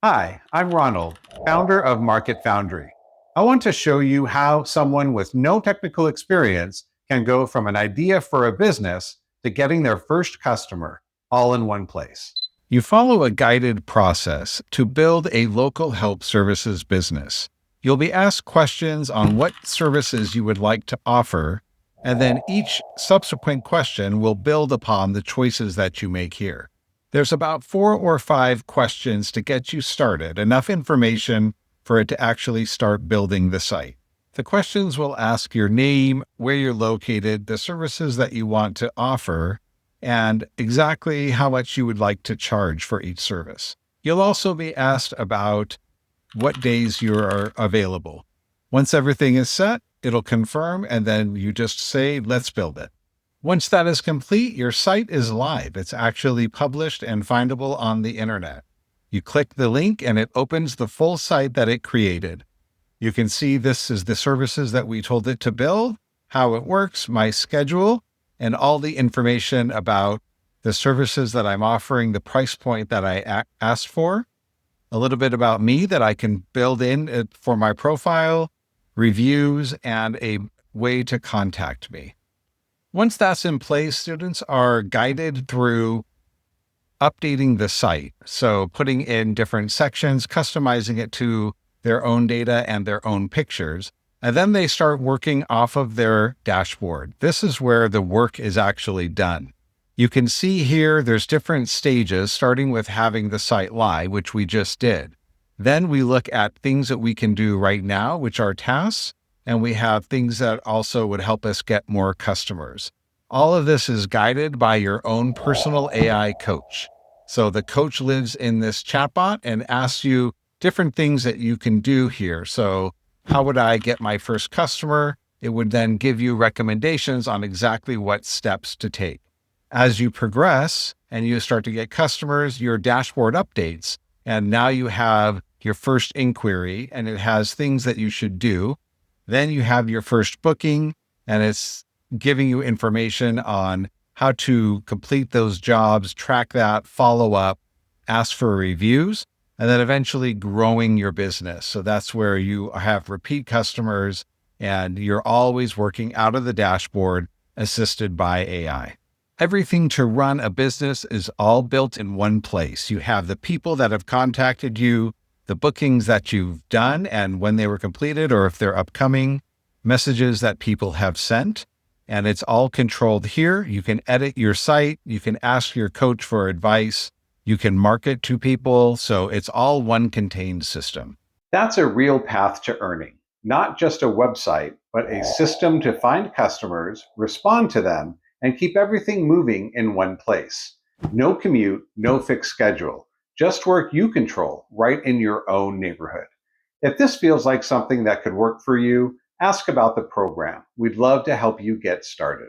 Hi, I'm Ronald, founder of Market Foundry. I want to show you how someone with no technical experience can go from an idea for a business to getting their first customer all in one place. You follow a guided process to build a local help services business. You'll be asked questions on what services you would like to offer, and then each subsequent question will build upon the choices that you make here. There's about 4 or 5 questions to get you started, enough information for it to actually start building the site. The questions will ask your name, where you're located, the services that you want to offer, and exactly how much you would like to charge for each service. You'll also be asked about what days you are available. Once everything is set, it'll confirm, and then you just say, let's build it. Once that is complete, your site is live. It's actually published and findable on the internet. You click the link and it opens the full site that it created. You can see this is the services that we told it to build, how it works, my schedule, and all the information about the services that I'm offering, the price point that I asked for, a little bit about me that I can build in for my profile, reviews, and a way to contact me. Once that's in place, students are guided through updating the site. So putting in different sections, customizing it to their own data and their own pictures. And then they start working off of their dashboard. This is where the work is actually done. You can see here there's different stages, starting with having the site live, which we just did. Then we look at things that we can do right now, which are tasks, and we have things that also would help us get more customers. All of this is guided by your own personal AI coach. So the coach lives in this chatbot and asks you different things that you can do here. So how would I get my first customer? It would then give you recommendations on exactly what steps to take. As you progress and you start to get customers, your dashboard updates, and now you have your first inquiry and it has things that you should do. Then you have your first booking and it's giving you information on how to complete those jobs, track that, follow up, ask for reviews, and then eventually growing your business. So that's where you have repeat customers and you're always working out of the dashboard assisted by AI. Everything to run a business is all built in one place. You have the people that have contacted you, the bookings that you've done and when they were completed, or if they're upcoming, messages that people have sent, and it's all controlled here. You can edit your site. You can ask your coach for advice. You can market to people. So it's all one contained system. That's a real path to earning, not just a website, but a system to find customers, respond to them, and keep everything moving in one place. No commute, no fixed schedule, just work you control right in your own neighborhood. If this feels like something that could work for you, ask about the program. We'd love to help you get started.